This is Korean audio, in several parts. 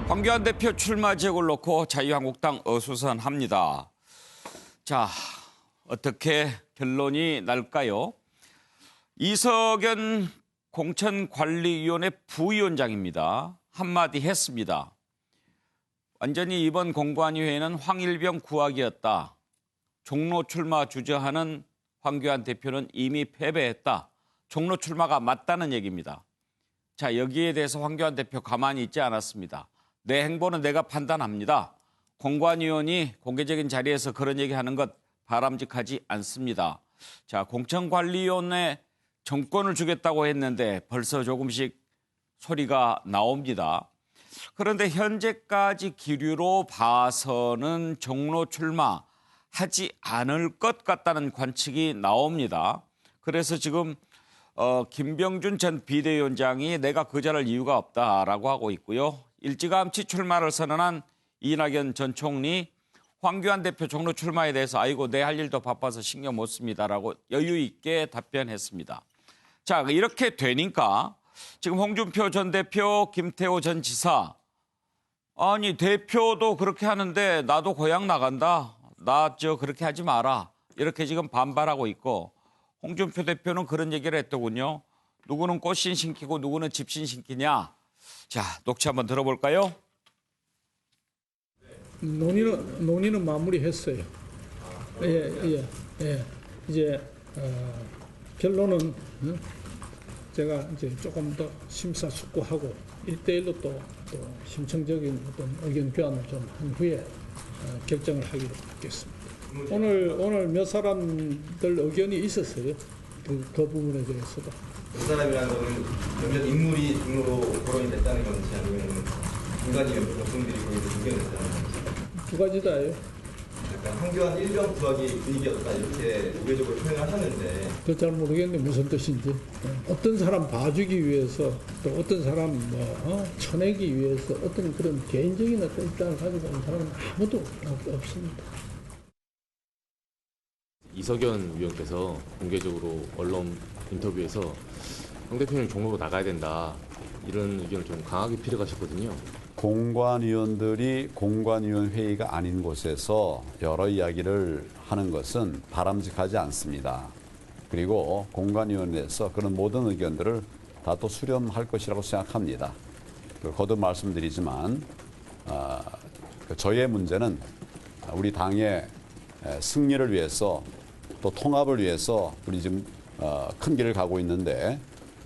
황교안 대표 출마 지역을 놓고 자유한국당 어수선합니다. 자, 어떻게 결론이 날까요? 이석연 공천관리위원회 부위원장입니다. 한마디 했습니다. 완전히 이번 공관위회는 황일병 구하기였다. 종로 출마 주저하는 황교안 대표는 이미 패배했다. 종로 출마가 맞다는 얘기입니다. 자, 여기에 대해서 황교안 대표 가만히 있지 않았습니다. 내 행보는 내가 판단합니다. 공관위원이 공개적인 자리에서 그런 얘기하는 것 바람직하지 않습니다. 자, 공천관리위원회 정권을 주겠다고 했는데 벌써 조금씩 소리가 나옵니다. 그런데 현재까지 기류로 봐서는 종로 출마하지 않을 것 같다는 관측이 나옵니다. 그래서 지금 김병준 전 비대위원장이 내가 거절할 이유가 없다라고 하고 있고요. 일찌감치 출마를 선언한 이낙연 전 총리, 황교안 대표 종로 출마에 대해서 아이고 내 할 일도 바빠서 신경 못 씁니다라고 여유 있게 답변했습니다. 자, 이렇게 되니까 지금 홍준표 전 대표, 김태호 전 지사, 아니 대표도 그렇게 하는데 나도 고향 나간다. 나 그렇게 하지 마라. 이렇게 지금 반발하고 있고 홍준표 대표는 그런 얘기를 했더군요. 누구는 꽃신 신기고 누구는 집신 신기냐. 자, 녹취 한번 들어볼까요? 논의는 마무리했어요. 예. 이제 결론은 제가 이제 조금 더 심사숙고하고 1대1로 또 심층적인 어떤 의견 교환을 좀 한 후에 결정을 하기로 하겠습니다. 오늘 몇 사람들 의견이 있었어요. 그 부분에 대해서도. 그 사람이라는 거는 몇몇 인물이 등으로 거론이 됐다는 건지 아니면 인간이 몇몇 분들이 거기서 의견을 냈다는 건지. 두 가지 다예요. 약간 황교안 일병 구하기 분위기였다 이렇게 우회적으로 표현을 하셨는데 그 잘 모르겠는데 무슨 뜻인지. 어떤 사람 봐주기 위해서 또 어떤 사람 쳐내기 위해서 어떤 그런 개인적인 어떤 입장을 가지고 있는 사람은 아무도 없습니다. 이석연 위원께서 공개적으로 언론 인터뷰에서 황 대표는 종로로 나가야 된다 이런 의견을 좀 강하게 피력하셨거든요. 공관위원들이 공관위원 회의가 아닌 곳에서 여러 이야기를 하는 것은 바람직하지 않습니다. 그리고 공관위원회에서 그런 모든 의견들을 다 또 수렴할 것이라고 생각합니다. 거듭 말씀드리지만 저희의 문제는 우리 당의 승리를 위해서 또 통합을 위해서 우리 지금 큰 길을 가고 있는데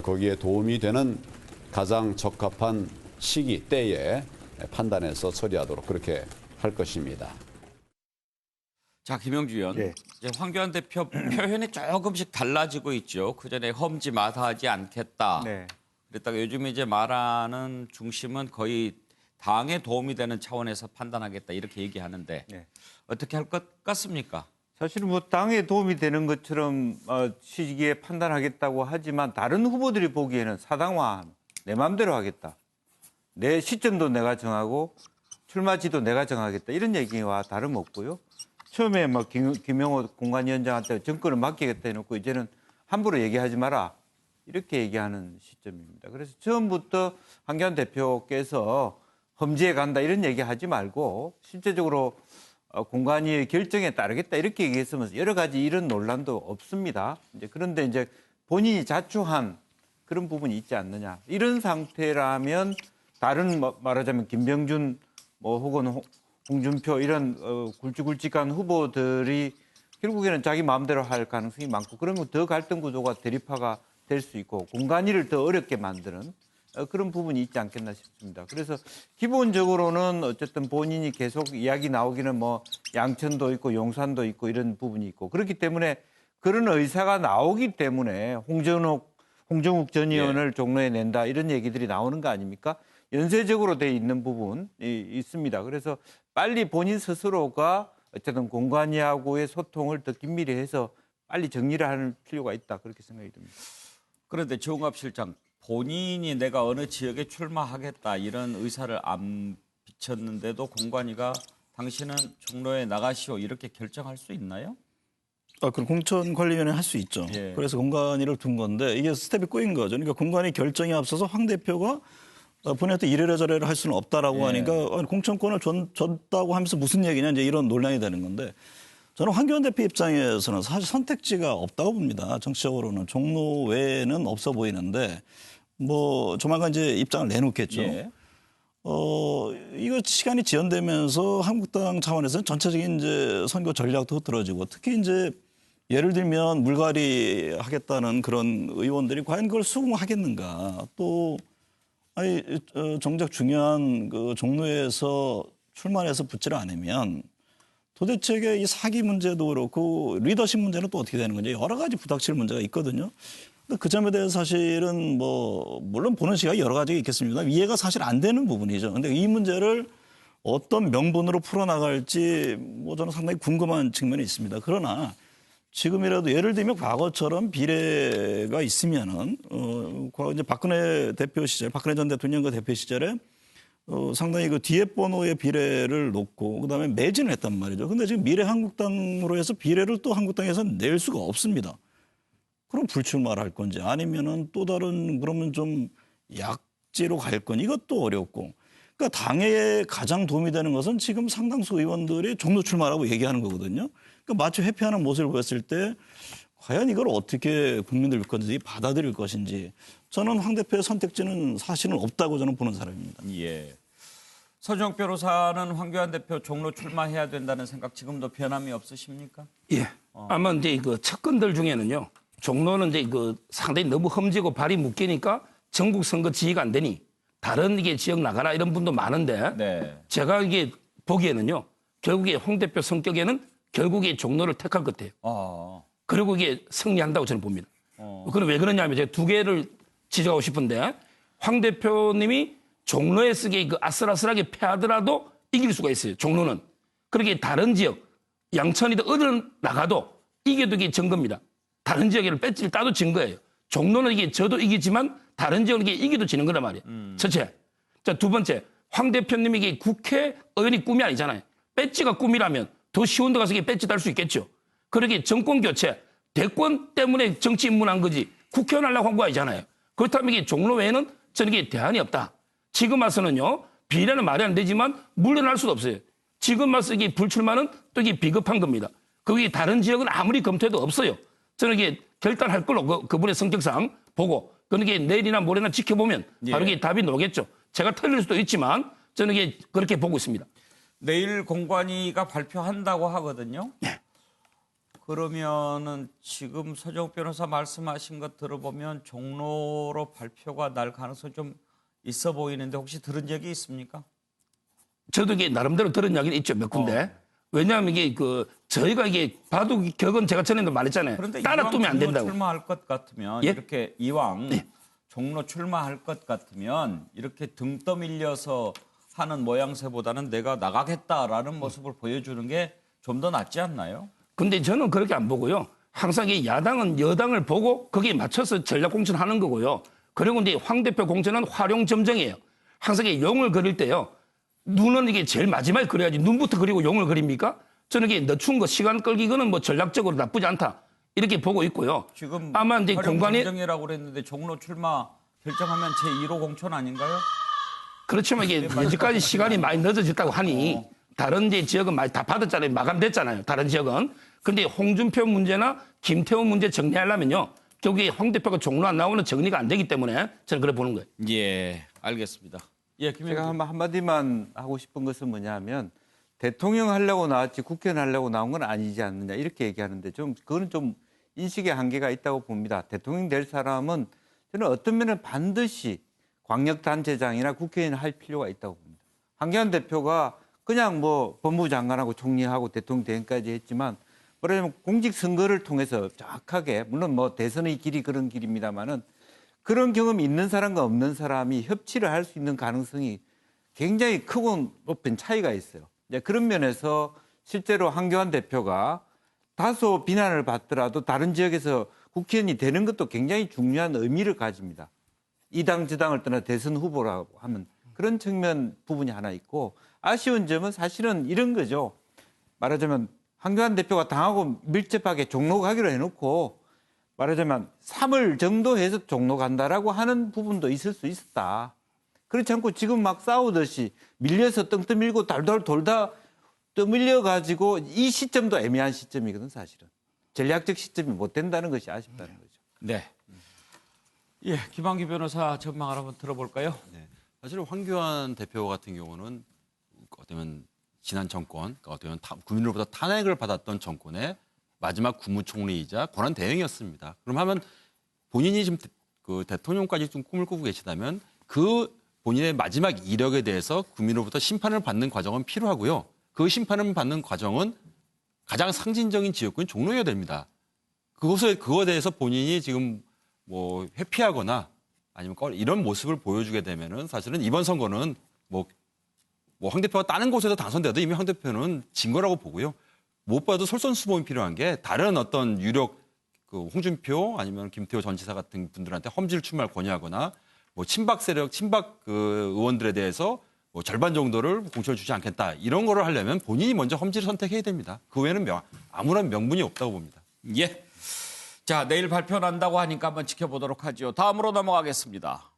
거기에 도움이 되는 가장 적합한 시기, 때에 판단해서 처리하도록 그렇게 할 것입니다. 자, 김영주 의원, 네. 이제 황교안 대표 표현이 조금씩 달라지고 있죠. 그전에 험지 마다하지 않겠다. 네. 그랬다가 요즘 이제 말하는 중심은 거의 당에 도움이 되는 차원에서 판단하겠다 이렇게 얘기하는데 네. 어떻게 할 것 같습니까? 사실 뭐 당에 도움이 되는 것처럼 시기에 판단하겠다고 하지만 다른 후보들이 보기에는 사당화 내 마음대로 하겠다. 내 시점도 내가 정하고 출마지도 내가 정하겠다. 이런 얘기와 다름없고요. 처음에 막 김영호 공관위원장한테 정권을 맡기겠다 해놓고 이제는 함부로 얘기하지 마라. 이렇게 얘기하는 시점입니다. 그래서 처음부터 황교안 대표께서 험지에 간다 이런 얘기하지 말고 실제적으로 공관위의 결정에 따르겠다 이렇게 얘기했으면 여러 가지 이런 논란도 없습니다. 그런데 이제 본인이 자초한 그런 부분이 있지 않느냐. 이런 상태라면 다른 말하자면 김병준 혹은 홍준표 이런 굵직굵직한 후보들이 결국에는 자기 마음대로 할 가능성이 많고 그러면 더 갈등 구조가 대립화가 될 수 있고 공관위를 더 어렵게 만드는 그런 부분이 있지 않겠나 싶습니다. 그래서 기본적으로는 어쨌든 본인이 계속 이야기 나오기는 양천도 있고 용산도 있고 이런 부분이 있고 그렇기 때문에 그런 의사가 나오기 때문에 홍정욱 전 의원을 종로에 낸다 이런 얘기들이 나오는 거 아닙니까? 연쇄적으로 돼 있는 부분이 있습니다. 그래서 빨리 본인 스스로가 어쨌든 공관위하고의 소통을 더 긴밀히 해서 빨리 정리를 할 필요가 있다 그렇게 생각이 듭니다. 그런데 정우압 실장, 본인이 내가 어느 지역에 출마하겠다 이런 의사를 안 비쳤는데도 공관위가 당신은 종로에 나가시오 이렇게 결정할 수 있나요? 그럼 공천관리위원회 할 수 있죠. 그래서 공관위를 둔 건데 이게 스텝이 꼬인 거죠. 그러니까 공관위 결정에 앞서서 황 대표가 본인한테 이래라 저래라 할 수는 없다라고 예. 하니까 아니, 공천권을 줬다고 하면서 무슨 얘기냐 이제 이런 논란이 되는 건데 저는 황교안 대표 입장에서는 사실 선택지가 없다고 봅니다. 정치적으로는 종로 외에는 없어 보이는데 뭐 조만간 이제 입장을 내놓겠죠. 예. 이거 시간이 지연되면서 한국당 차원에서는 전체적인 이제 선거 전략도 흐트러지고 특히 이제 예를 들면 물갈이 하겠다는 그런 의원들이 과연 그걸 수긍하겠는가 또 아니 정작 중요한 그 종로에서 출마해서 붙지를 않으면 도대체 이 사기 문제도 그렇고 리더십 문제는 또 어떻게 되는 건지 여러 가지 부닥칠 문제가 있거든요. 근데 그 점에 대해서 사실은 뭐 물론 보는 시각이 여러 가지가 있겠습니다. 이해가 사실 안 되는 부분이죠. 근데 이 문제를 어떤 명분으로 풀어나갈지 뭐 저는 상당히 궁금한 측면이 있습니다. 그러나 지금이라도 예를 들면 과거처럼 비례가 있으면은 과거 이제 박근혜 대표 시절, 박근혜 전 대통령과 대표 시절에 상당히 그 뒤에 번호의 비례를 놓고 그다음에 매진을 했단 말이죠. 근데 지금 미래한국당으로 해서 비례를 또 한국당에서 낼 수가 없습니다. 그럼 불출마를 할 건지 아니면은 또 다른 그러면 좀 약지로 갈 건지 이것도 어렵고. 그러니까 당에 가장 도움이 되는 것은 지금 상당수 의원들이 종로 출마라고 얘기하는 거거든요. 그러니까 마치 회피하는 모습을 보였을 때 과연 이걸 어떻게 국민들 건지 받아들일 것인지 저는 황 대표의 선택지는 사실은 없다고 저는 보는 사람입니다. 예. 서정욱 변호사는 황교안 대표 종로 출마해야 된다는 생각 지금도 변함이 없으십니까? 예. 아마 이제 그 측근들 중에는요. 종로는 이제 그 상당히 너무 험지고 발이 묶이니까 전국 선거 지휘가 안 되니 다른 이게 지역 나가라 이런 분도 많은데 네. 제가 이게 보기에는요. 결국에 황 대표 성격에는 결국에 종로를 택할 것 같아요. 그리고 이게 승리한다고 저는 봅니다. 그럼 왜 그러냐면 제가 두 개를 지적하고 싶은데 황 대표님이 종로에 쓰게 그 아슬아슬하게 패하더라도 이길 수가 있어요. 종로는. 그렇게 다른 지역 양천이든 어딜 나가도 이겨도 이게 증거입니다. 다른 지역에를 배지를 따도 진 거예요. 종로는 이게 저도 이기지만 다른 지역은 이게 이기도 지는 거란 말이에요. 첫째. 자, 두 번째. 황 대표님이 이게 국회의원이 꿈이 아니잖아요. 배지가 꿈이라면 더 쉬운 데 가서 이게 배지 달 수 있겠죠. 그러게 정권 교체, 대권 때문에 정치 입문한 거지 국회의원 하려고 한 거 아니잖아요. 그렇다면 이게 종로 외에는 저는 이게 대안이 없다. 지금 와서는요. 비례는 말이 안 되지만 물러날 수도 없어요. 지금 와서 이게 불출마는 또 이게 비겁한 겁니다. 거기 다른 지역은 아무리 검토해도 없어요. 저는 이게 결단할 걸로 그분의 성격상 보고 그런 게 내일이나 모레나 지켜보면 바로 이게 답이 나오겠죠. 제가 틀릴 수도 있지만 저는 이게 그렇게 보고 있습니다. 내일 공관위가 발표한다고 하거든요. 네. 그러면은 지금 서정욱 변호사 말씀하신 것 들어보면 종로로 발표가 날 가능성이 좀 있어 보이는데 혹시 들은 적이 있습니까? 저도 이게 나름대로 들은 이야기는 있죠. 몇 군데. 왜냐하면 이게 저희가 이게 바둑 격은 제가 전에도 말했잖아요. 그런데 따라 두면 안 종로 된다고. 출마할 것 같으면 예? 이렇게 이왕 종로 출마할 것 같으면 이렇게 등 떠밀려서 하는 모양새보다는 내가 나가겠다라는 모습을 보여주는 게 좀 더 낫지 않나요? 근데 저는 그렇게 안 보고요. 항상 이 야당은 여당을 보고 거기에 맞춰서 전략 공천하는 거고요. 그리고 이제 황 대표 공천은 활용 점정이에요. 항상 이 용을 그릴 때요. 눈은 이게 제일 마지막에 그려야지 눈부터 그리고 용을 그립니까? 저는 이게 늦춘 거 시간 끌기는 뭐 전략적으로 나쁘지 않다. 이렇게 보고 있고요. 지금 아마 이제 활용 공관이 점정이라고 그랬는데 종로 출마 결정하면 제1호 공천 아닌가요? 그렇지만 이게 여지까지 시간이 많이 늦어졌다고 하니 다른 이제 지역은 많이 다 받았잖아요. 마감됐잖아요. 다른 지역은. 근데 홍준표 문제나 김태호 문제 정리하려면요. 결국에 황 대표가 종로 안 나오는 정리가 안 되기 때문에 저는 그래 보는 거예요. 예, 알겠습니다. 예, 제가 한마디만 하고 싶은 것은 뭐냐면 대통령 하려고 나왔지 국회의원 하려고 나온 건 아니지 않느냐 이렇게 얘기하는데 그거는 좀 인식의 한계가 있다고 봅니다. 대통령 될 사람은 저는 어떤 면은 반드시 광역단체장이나 국회의원 할 필요가 있다고 봅니다. 황교안 대표가 그냥 뭐 법무부 장관하고 총리하고 대통령 대행까지 했지만 뭐냐면 공직선거를 통해서 정확하게 물론 뭐 대선의 길이 그런 길입니다만은 그런 경험이 있는 사람과 없는 사람이 협치를 할 수 있는 가능성이 굉장히 크고 높은 차이가 있어요. 이제 그런 면에서 실제로 황교안 대표가 다소 비난을 받더라도 다른 지역에서 국회의원이 되는 것도 굉장히 중요한 의미를 가집니다. 이 당 저 당을 떠나 대선 후보라고 하면 그런 측면 부분이 하나 있고 아쉬운 점은 사실은 이런 거죠. 말하자면 황교안 대표가 당하고 밀접하게 종로 가기로 해놓고 말하자면 3월 정도 해서 종로 간다라고 하는 부분도 있을 수 있었다. 그렇지 않고 지금 막 싸우듯이 밀려서 떵떵 밀고 달달 돌다 떠밀려 가지고 이 시점도 애매한 시점이거든 사실은. 전략적 시점이 못 된다는 것이 아쉽다는 거죠. 네. 예, 김한기 변호사 전망을 한번 들어볼까요? 네. 사실 황교안 대표 같은 경우는 어쩌면 지난 정권, 어쩌면 국민으로부터 탄핵을 받았던 정권의 마지막 국무총리이자 권한 대행이었습니다. 그럼 하면 본인이 지금 그 대통령까지 좀 꿈을 꾸고 계시다면 그 본인의 마지막 이력에 대해서 국민으로부터 심판을 받는 과정은 필요하고요. 그 심판을 받는 과정은 가장 상징적인 지역구인 종로여야 됩니다. 그거에 대해서 본인이 지금 뭐 회피하거나 아니면 이런 모습을 보여주게 되면은 사실은 이번 선거는 뭐 황 대표가 다른 곳에서 당선돼도 이미 황 대표는 진 거라고 보고요. 무엇보다도 솔선수범이 필요한 게 다른 어떤 유력 그 홍준표 아니면 김태호 전 지사 같은 분들한테 험지를 출마를 권유하거나 뭐 친박 세력, 친박 그 의원들에 대해서 뭐 절반 정도를 공천을 주지 않겠다 이런 거를 하려면 본인이 먼저 험지를 선택해야 됩니다. 그 외에는 아무런 명분이 없다고 봅니다. 예. 자, 내일 발표 난다고 하니까 한번 지켜보도록 하죠. 다음으로 넘어가겠습니다.